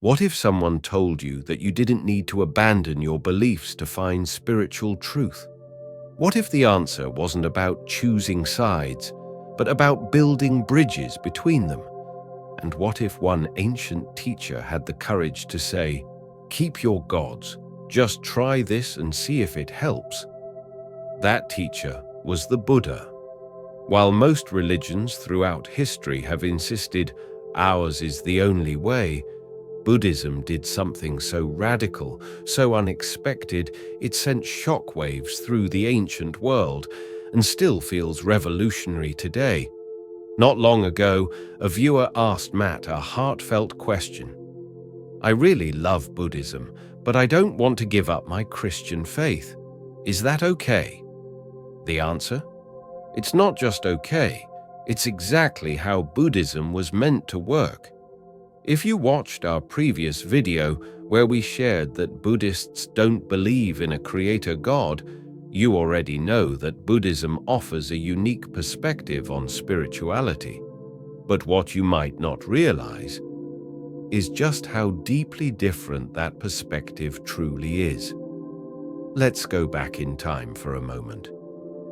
What if someone told you that you didn't need to abandon your beliefs to find spiritual truth? What if the answer wasn't about choosing sides, but about building bridges between them? And what if one ancient teacher had the courage to say, "Keep your gods, just try this and see if it helps"? That teacher was the Buddha. While most religions throughout history have insisted ours is the only way, Buddhism did something so radical, so unexpected, it sent shockwaves through the ancient world and still feels revolutionary today. Not long ago, a viewer asked Matt a heartfelt question. "I really love Buddhism, but I don't want to give up my Christian faith. Is that okay?" The answer? It's not just okay, it's exactly how Buddhism was meant to work. If you watched our previous video where we shared that Buddhists don't believe in a creator God, you already know that Buddhism offers a unique perspective on spirituality. But what you might not realize is just how deeply different that perspective truly is. Let's go back in time for a moment.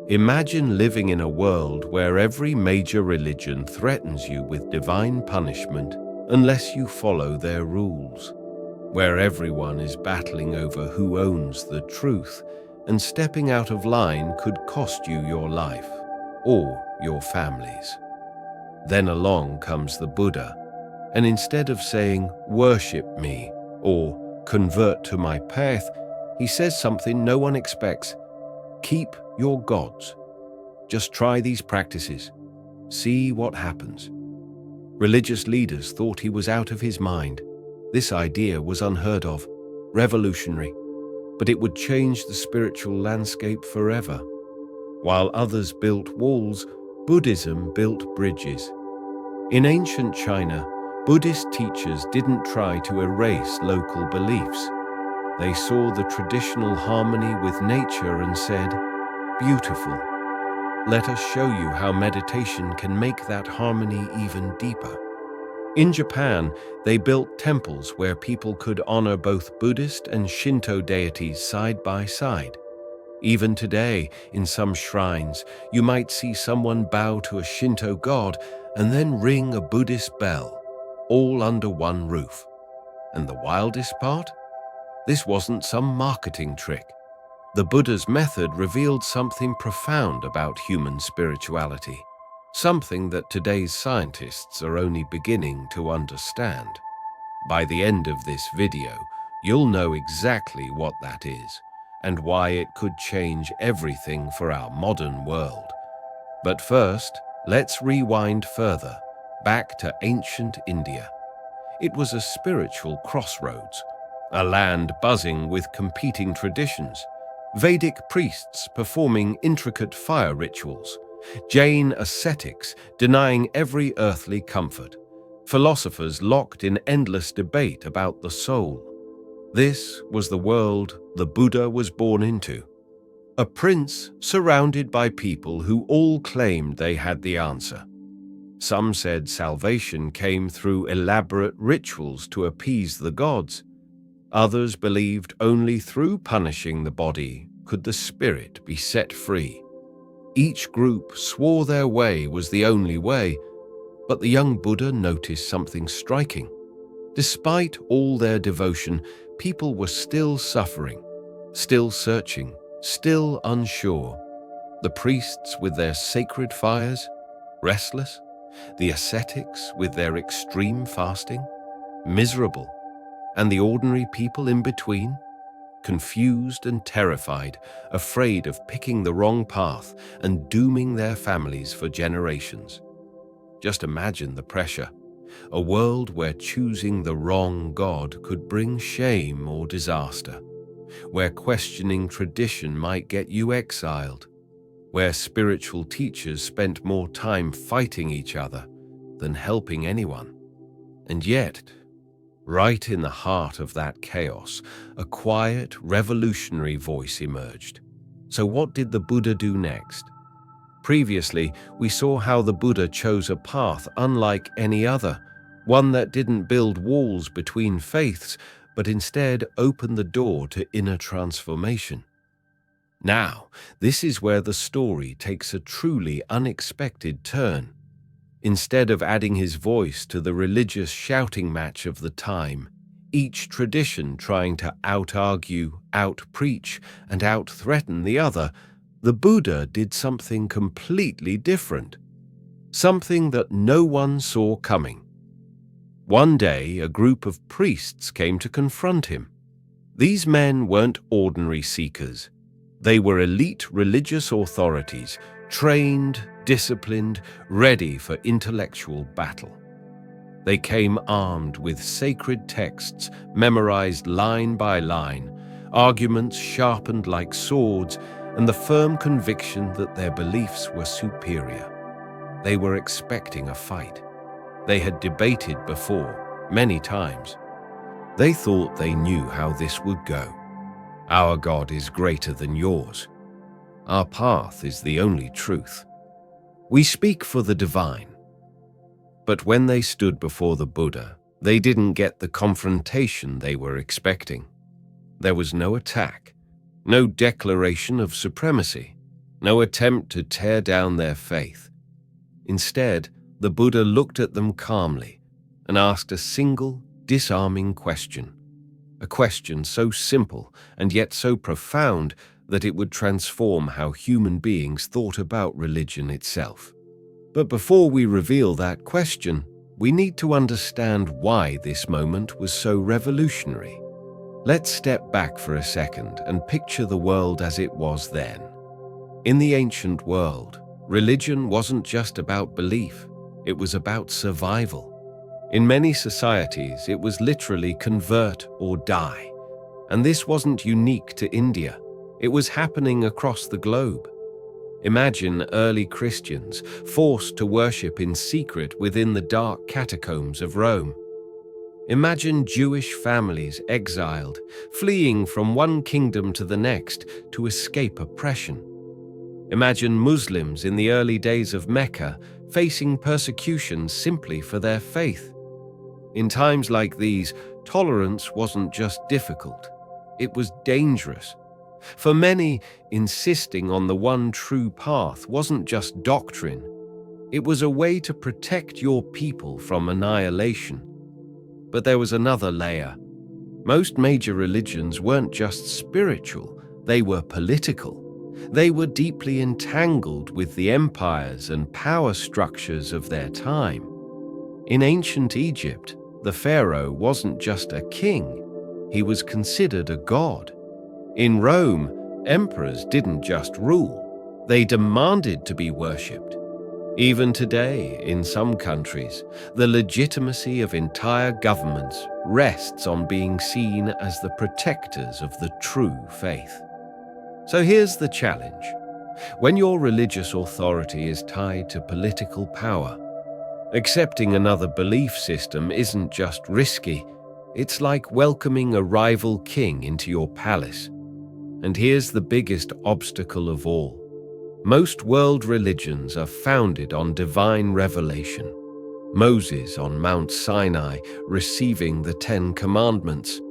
Imagine living in a world where every major religion threatens you with divine punishment unless you follow their rules, where everyone is battling over who owns the truth, and stepping out of line could cost you your life or your families. Then along comes the Buddha, and instead of saying, "Worship me," or "Convert to my path," he says something no one expects. "Keep your gods. Just try these practices. See what happens." Religious leaders thought he was out of his mind. This idea was unheard of, revolutionary, but it would change the spiritual landscape forever. While others built walls, Buddhism built bridges. In ancient China, Buddhist teachers didn't try to erase local beliefs. They saw the traditional harmony with nature and said, "Beautiful. Let us show you how meditation can make that harmony even deeper." In Japan, they built temples where people could honor both Buddhist and Shinto deities side by side. Even today, in some shrines, you might see someone bow to a Shinto god and then ring a Buddhist bell, all under one roof. And the wildest part? This wasn't some marketing trick. The Buddha's method revealed something profound about human spirituality, something that today's scientists are only beginning to understand. By the end of this video, you'll know exactly what that is and why it could change everything for our modern world. But first, let's rewind further, back to ancient India. It was a spiritual crossroads, a land buzzing with competing traditions. Vedic priests performing intricate fire rituals, Jain ascetics denying every earthly comfort, philosophers locked in endless debate about the soul. This was the world the Buddha was born into. A prince surrounded by people who all claimed they had the answer. Some said salvation came through elaborate rituals to appease the gods. Others believed only through punishing the body could the spirit be set free. Each group swore their way was the only way, but the young Buddha noticed something striking. Despite all their devotion, people were still suffering, still searching, still unsure. The priests with their sacred fires, restless. The ascetics with their extreme fasting, miserable. And the ordinary people in between, confused and terrified, afraid of picking the wrong path and dooming their families for generations. Just imagine the pressure. A world where choosing the wrong God could bring shame or disaster, where questioning tradition might get you exiled, where spiritual teachers spent more time fighting each other than helping anyone. And yet, right in the heart of that chaos, a quiet, revolutionary voice emerged. So what did the Buddha do next? Previously, we saw how the Buddha chose a path unlike any other, one that didn't build walls between faiths, but instead opened the door to inner transformation. Now, this is where the story takes a truly unexpected turn. Instead of adding his voice to the religious shouting match of the time, each tradition trying to out-argue, out-preach, and out-threaten the other, the Buddha did something completely different. Something that no one saw coming. One day, a group of priests came to confront him. These men weren't ordinary seekers. They were elite religious authorities, trained, disciplined, ready for intellectual battle. They came armed with sacred texts memorized line by line, arguments sharpened like swords, and the firm conviction that their beliefs were superior. They were expecting a fight. They had debated before, many times. They thought they knew how this would go. Our God is greater than yours. Our path is the only truth. We speak for the divine. But when they stood before the Buddha, they didn't get the confrontation they were expecting. There was no attack, no declaration of supremacy, no attempt to tear down their faith. Instead, the Buddha looked at them calmly and asked a single, disarming question. A question so simple and yet so profound that it would transform how human beings thought about religion itself. But before we reveal that question, we need to understand why this moment was so revolutionary. Let's step back for a second and picture the world as it was then. In the ancient world, religion wasn't just about belief, it was about survival. In many societies, it was literally convert or die. And this wasn't unique to India. It was happening across the globe. Imagine early Christians forced to worship in secret within the dark catacombs of Rome. Imagine Jewish families exiled, fleeing from one kingdom to the next to escape oppression. Imagine Muslims in the early days of Mecca facing persecution simply for their faith. In times like these, tolerance wasn't just difficult, it was dangerous. For many, insisting on the one true path wasn't just doctrine. It was a way to protect your people from annihilation. But there was another layer. Most major religions weren't just spiritual, they were political. They were deeply entangled with the empires and power structures of their time. In ancient Egypt, the pharaoh wasn't just a king, he was considered a god. In Rome, emperors didn't just rule, they demanded to be worshipped. Even today, in some countries, the legitimacy of entire governments rests on being seen as the protectors of the true faith. So here's the challenge. When your religious authority is tied to political power, accepting another belief system isn't just risky, it's like welcoming a rival king into your palace. And here's the biggest obstacle of all. Most world religions are founded on divine revelation. Moses on Mount Sinai receiving the 10 Commandments.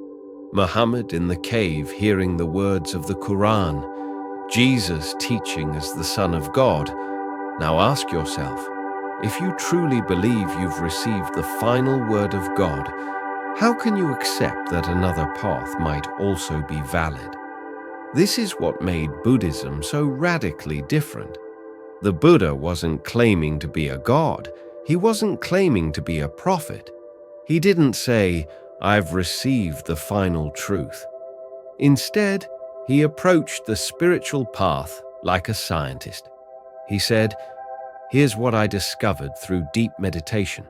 Muhammad in the cave hearing the words of the Quran. Jesus teaching as the Son of God. Now ask yourself, if you truly believe you've received the final word of God, how can you accept that another path might also be valid? This is what made Buddhism so radically different. The Buddha wasn't claiming to be a god. He wasn't claiming to be a prophet. He didn't say, "I've received the final truth." Instead, he approached the spiritual path like a scientist. He said, "Here's what I discovered through deep meditation.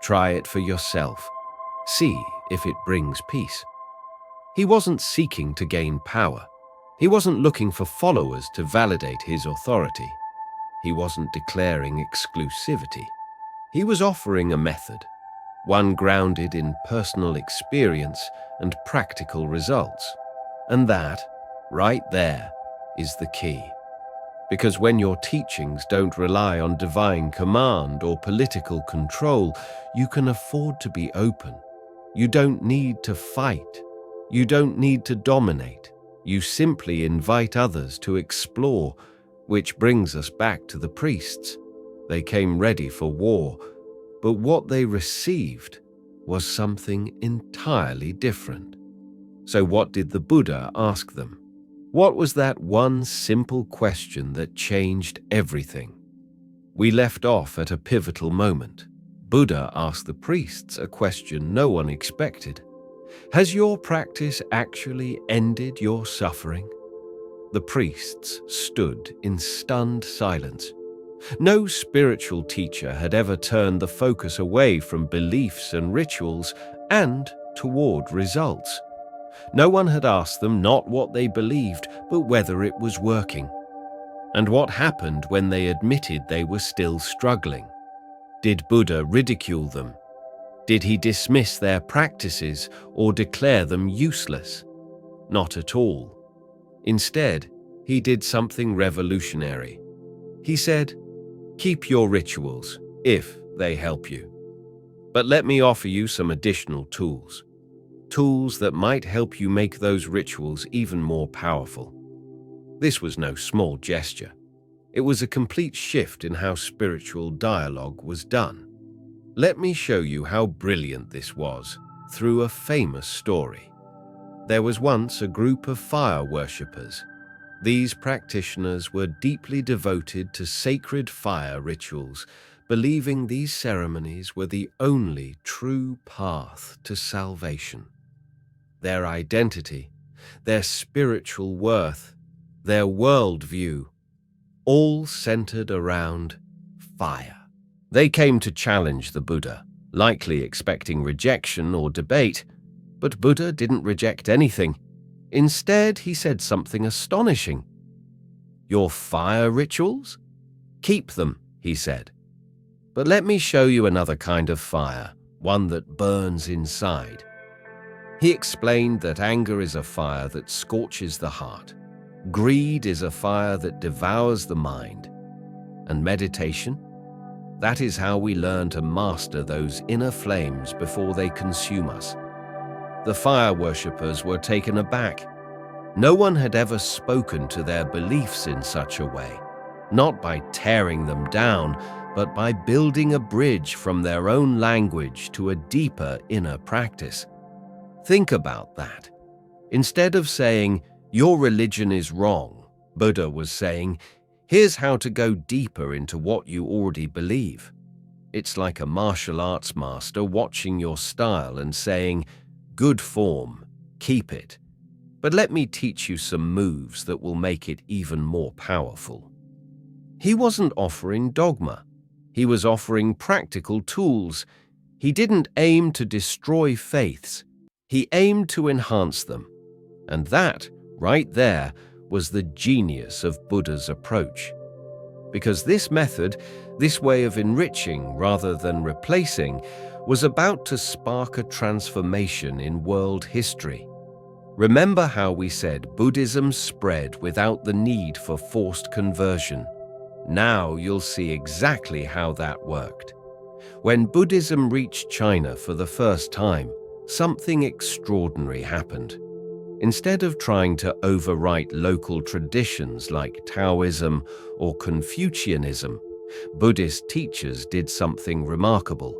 Try it for yourself. See if it brings peace." He wasn't seeking to gain power. He wasn't looking for followers to validate his authority. He wasn't declaring exclusivity. He was offering a method, one grounded in personal experience and practical results. And that, right there, is the key. Because when your teachings don't rely on divine command or political control, you can afford to be open. You don't need to fight. You don't need to dominate. You simply invite others to explore, which brings us back to the priests. They came ready for war, but what they received was something entirely different. So what did the Buddha ask them? What was that one simple question that changed everything? We left off at a pivotal moment. Buddha asked the priests a question no one expected. Has your practice actually ended your suffering? The priests stood in stunned silence. No spiritual teacher had ever turned the focus away from beliefs and rituals and toward results. No one had asked them not what they believed, but whether it was working. And what happened when they admitted they were still struggling? Did Buddha ridicule them? Did he dismiss their practices or declare them useless? Not at all. Instead, he did something revolutionary. He said, "Keep your rituals, if they help you. But let me offer you some additional tools. Tools that might help you make those rituals even more powerful." This was no small gesture. It was a complete shift in how spiritual dialogue was done. Let me show you how brilliant this was through a famous story. There was once a group of fire worshippers. These practitioners were deeply devoted to sacred fire rituals, believing these ceremonies were the only true path to salvation. Their identity, their spiritual worth, their worldview, all centered around fire. They came to challenge the Buddha, likely expecting rejection or debate, but Buddha didn't reject anything. Instead, he said something astonishing. "Your fire rituals? Keep them," he said. "But let me show you another kind of fire, one that burns inside." He explained that anger is a fire that scorches the heart. Greed is a fire that devours the mind. And meditation? That is how we learn to master those inner flames before they consume us. The fire worshippers were taken aback. No one had ever spoken to their beliefs in such a way, not by tearing them down, but by building a bridge from their own language to a deeper inner practice. Think about that. Instead of saying, "Your religion is wrong," Buddha was saying, "Here's how to go deeper into what you already believe." It's like a martial arts master watching your style and saying, "Good form, keep it. But let me teach you some moves that will make it even more powerful." He wasn't offering dogma. He was offering practical tools. He didn't aim to destroy faiths. He aimed to enhance them. And that, right there, was the genius of Buddha's approach. Because this method, this way of enriching rather than replacing, was about to spark a transformation in world history. Remember how we said Buddhism spread without the need for forced conversion. Now you'll see exactly how that worked. When Buddhism reached China for the first time, something extraordinary happened. Instead of trying to overwrite local traditions like Taoism or Confucianism, Buddhist teachers did something remarkable.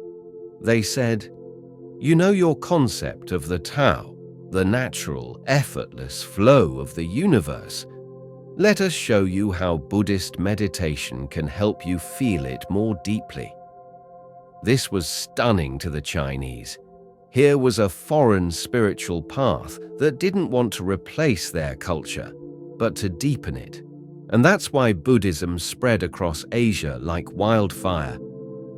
They said, "You know your concept of the Tao, the natural, effortless flow of the universe. Let us show you how Buddhist meditation can help you feel it more deeply." This was stunning to the Chinese. Here was a foreign spiritual path that didn't want to replace their culture, but to deepen it. And that's why Buddhism spread across Asia like wildfire.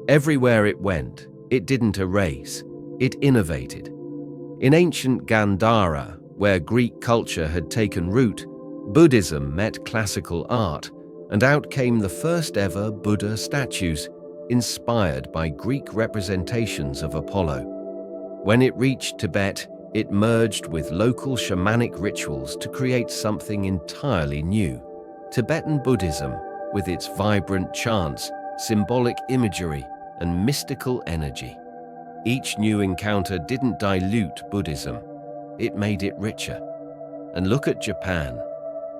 Everywhere it went, it didn't erase, it innovated. In ancient Gandhara, where Greek culture had taken root, Buddhism met classical art, and out came the first ever Buddha statues, inspired by Greek representations of Apollo. When it reached Tibet, it merged with local shamanic rituals to create something entirely new. Tibetan Buddhism, with its vibrant chants, symbolic imagery, and mystical energy. Each new encounter didn't dilute Buddhism, it made it richer. And look at Japan.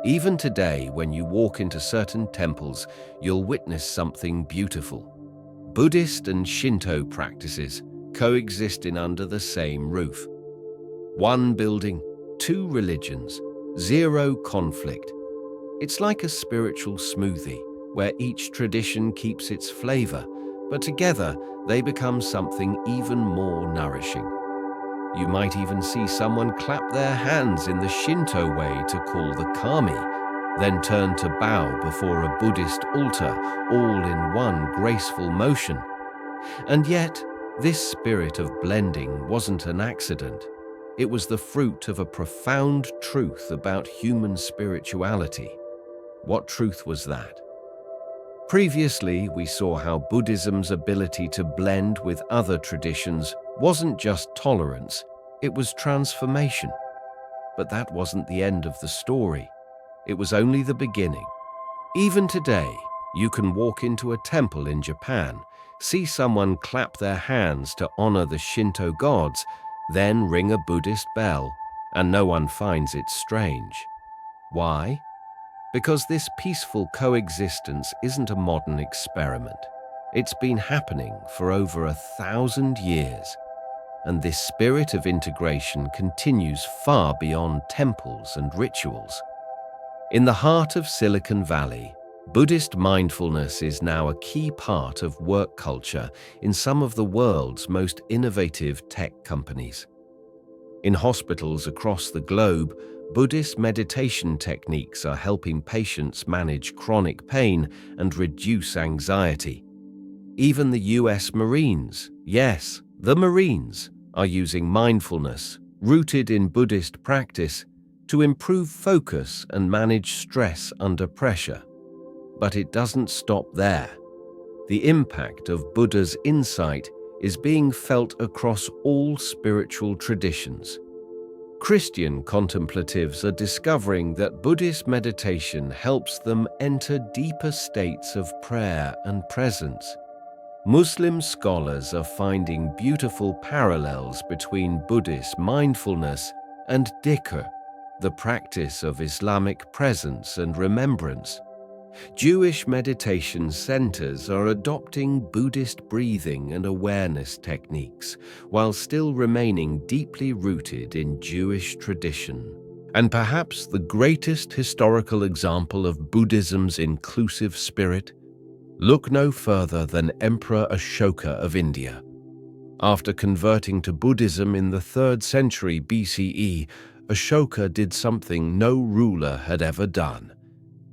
Even today, when you walk into certain temples, you'll witness something beautiful. Buddhist and Shinto practices coexisting under the same roof. One building, two religions, zero conflict. It's like a spiritual smoothie, where each tradition keeps its flavor, but together they become something even more nourishing. You might even see someone clap their hands in the Shinto way to call the kami, then turn to bow before a Buddhist altar, all in one graceful motion. And yet, this spirit of blending wasn't an accident. It was the fruit of a profound truth about human spirituality. What truth was that? Previously, we saw how Buddhism's ability to blend with other traditions wasn't just tolerance, it was transformation. But that wasn't the end of the story. It was only the beginning. Even today, you can walk into a temple in Japan, see someone clap their hands to honor the Shinto gods, then ring a Buddhist bell, and no one finds it strange. Why? Because this peaceful coexistence isn't a modern experiment. It's been happening for over 1,000 years, and this spirit of integration continues far beyond temples and rituals. In the heart of Silicon Valley, Buddhist mindfulness is now a key part of work culture in some of the world's most innovative tech companies. In hospitals across the globe, Buddhist meditation techniques are helping patients manage chronic pain and reduce anxiety. Even the US Marines, yes, the Marines, are using mindfulness, rooted in Buddhist practice, to improve focus and manage stress under pressure. But it doesn't stop there. The impact of Buddha's insight is being felt across all spiritual traditions. Christian contemplatives are discovering that Buddhist meditation helps them enter deeper states of prayer and presence. Muslim scholars are finding beautiful parallels between Buddhist mindfulness and dhikr, the practice of Islamic presence and remembrance. Jewish meditation centers are adopting Buddhist breathing and awareness techniques while still remaining deeply rooted in Jewish tradition. And perhaps the greatest historical example of Buddhism's inclusive spirit? Look no further than Emperor Ashoka of India. After converting to Buddhism in the 3rd century BCE, Ashoka did something no ruler had ever done.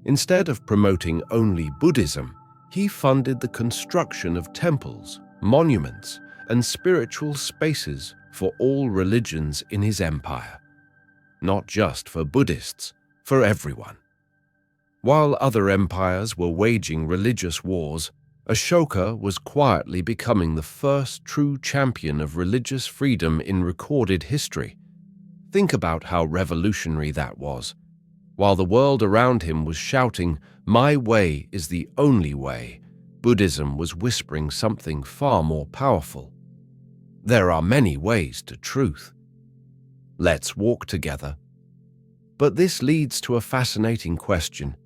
Instead of promoting only Buddhism, he funded the construction of temples, monuments, and spiritual spaces for all religions in his empire. Not just for Buddhists, for everyone. While other empires were waging religious wars, Ashoka was quietly becoming the first true champion of religious freedom in recorded history. Think about how revolutionary that was. While the world around him was shouting, "My way is the only way," Buddhism was whispering something far more powerful. There are many ways to truth. Let's walk together. But this leads to a fascinating question.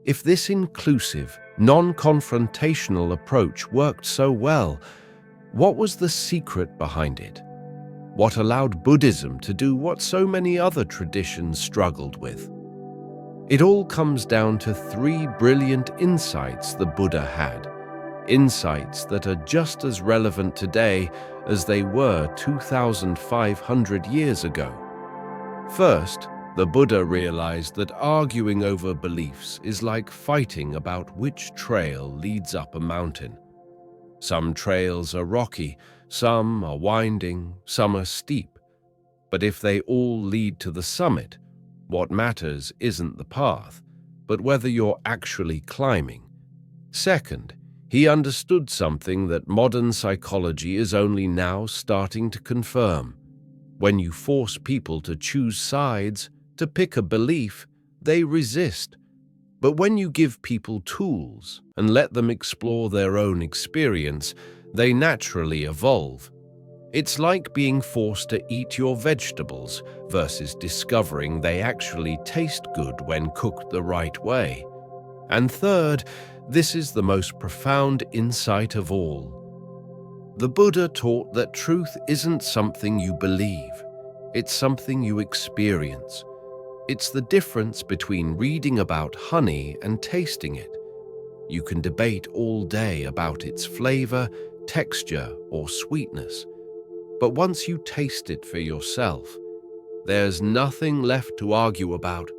If this inclusive, non-confrontational approach worked so well, what was the secret behind it? What allowed Buddhism to do what so many other traditions struggled with? It all comes down to 3 brilliant insights the Buddha had, insights that are just as relevant today as they were 2,500 years ago. First, the Buddha realized that arguing over beliefs is like fighting about which trail leads up a mountain. Some trails are rocky, some are winding, some are steep. But if they all lead to the summit, what matters isn't the path, but whether you're actually climbing. Second, he understood something that modern psychology is only now starting to confirm. When you force people to choose sides, to pick a belief, they resist. But when you give people tools and let them explore their own experience, they naturally evolve. It's like being forced to eat your vegetables versus discovering they actually taste good when cooked the right way. And third, this is the most profound insight of all. The Buddha taught that truth isn't something you believe, it's something you experience. It's the difference between reading about honey and tasting it. You can debate all day about its flavor, texture, or sweetness. But once you taste it for yourself, there's nothing left to argue about.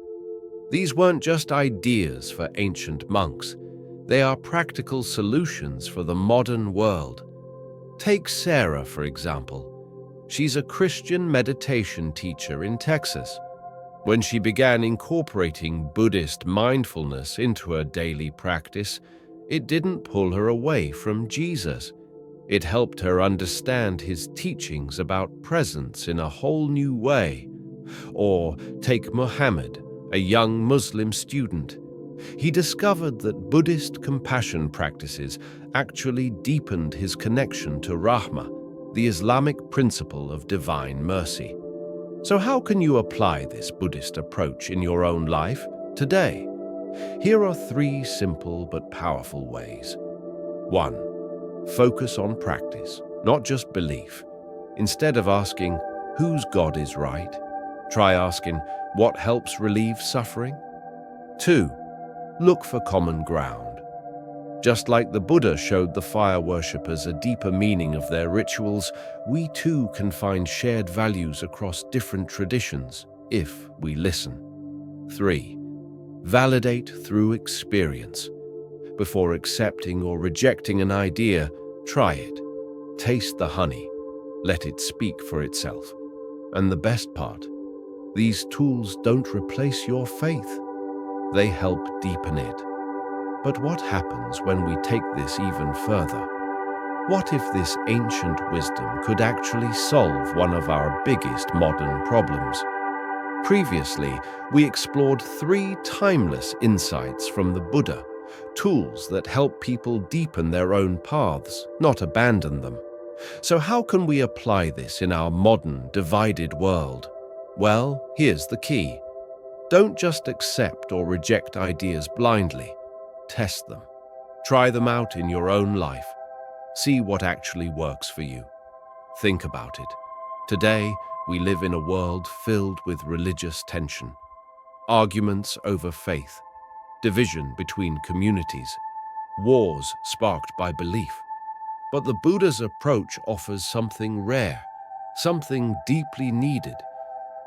These weren't just ideas for ancient monks. They are practical solutions for the modern world. Take Sarah, for example. She's a Christian meditation teacher in Texas. When she began incorporating Buddhist mindfulness into her daily practice, it didn't pull her away from Jesus. It helped her understand his teachings about presence in a whole new way. Or take Muhammad, a young Muslim student. He discovered that Buddhist compassion practices actually deepened his connection to Rahma, the Islamic principle of divine mercy. So how can you apply this Buddhist approach in your own life today? Here are 3 simple but powerful ways. 1. Focus on practice, not just belief. Instead of asking, whose God is right? Try asking, what helps relieve suffering? 2. Look for common ground. Just like the Buddha showed the fire worshippers a deeper meaning of their rituals, we too can find shared values across different traditions, if we listen. 3. Validate through experience. Before accepting or rejecting an idea, try it. Taste the honey. Let it speak for itself. And the best part, these tools don't replace your faith. They help deepen it. But what happens when we take this even further? What if this ancient wisdom could actually solve one of our biggest modern problems? Previously, we explored 3 timeless insights from the Buddha, tools that help people deepen their own paths, not abandon them. So how can we apply this in our modern, divided world? Well, here's the key. Don't just accept or reject ideas blindly. Test them. Try them out in your own life. See what actually works for you. Think about it. Today, we live in a world filled with religious tension, arguments over faith, division between communities, wars sparked by belief. But the Buddha's approach offers something rare, something deeply needed.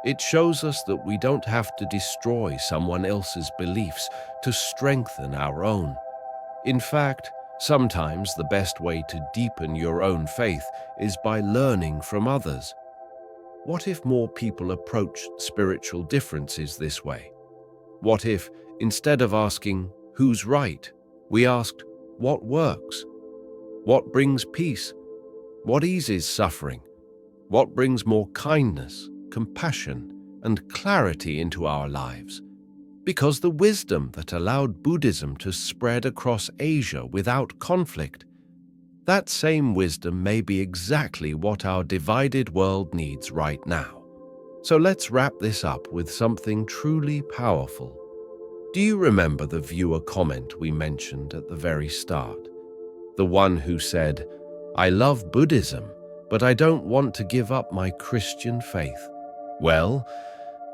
It shows us that we don't have to destroy someone else's beliefs to strengthen our own. In fact, sometimes the best way to deepen your own faith is by learning from others. What if more people approached spiritual differences this way? What if, instead of asking, who's right, we asked, what works? What brings peace? What eases suffering? What brings more kindness, compassion, and clarity into our lives? Because the wisdom that allowed Buddhism to spread across Asia without conflict, that same wisdom may be exactly what our divided world needs right now. So let's wrap this up with something truly powerful. Do you remember the viewer comment we mentioned at the very start? The one who said, "I love Buddhism, but I don't want to give up my Christian faith." Well,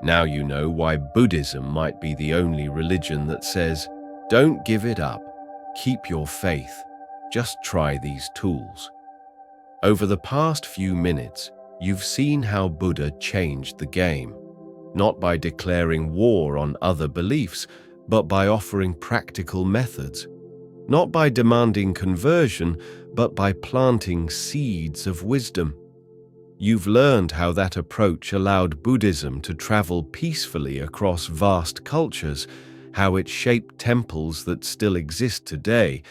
now you know why Buddhism might be the only religion that says, don't give it up, keep your faith, just try these tools. Over the past few minutes, you've seen how Buddha changed the game, not by declaring war on other beliefs, but by offering practical methods, not by demanding conversion, but by planting seeds of wisdom. You've learned how that approach allowed Buddhism to travel peacefully across vast cultures, how it shaped temples that still exist today,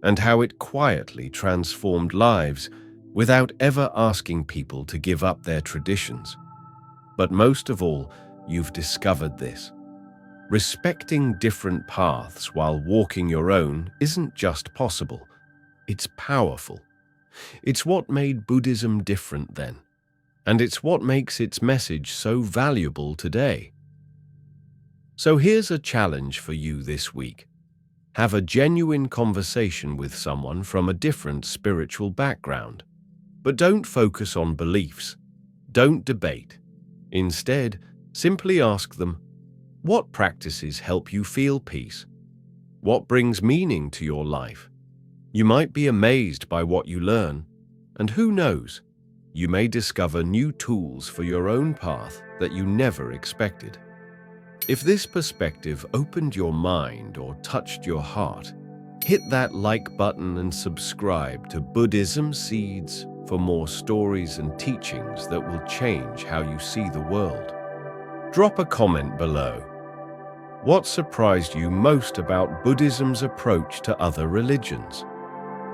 and how it quietly transformed lives without ever asking people to give up their traditions. But most of all, you've discovered this. Respecting different paths while walking your own isn't just possible, it's powerful. It's what made Buddhism different then, and it's what makes its message so valuable today. So here's a challenge for you this week. Have a genuine conversation with someone from a different spiritual background. But don't focus on beliefs. Don't debate. Instead, simply ask them, what practices help you feel peace? What brings meaning to your life? You might be amazed by what you learn, and who knows, you may discover new tools for your own path that you never expected. If this perspective opened your mind or touched your heart, hit that like button and subscribe to Buddhism Seeds for more stories and teachings that will change how you see the world. Drop a comment below. What surprised you most about Buddhism's approach to other religions?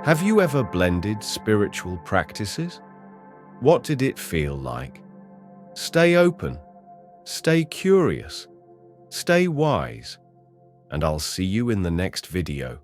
Have you ever blended spiritual practices? What did it feel like? Stay open, stay curious, stay wise, and I'll see you in the next video.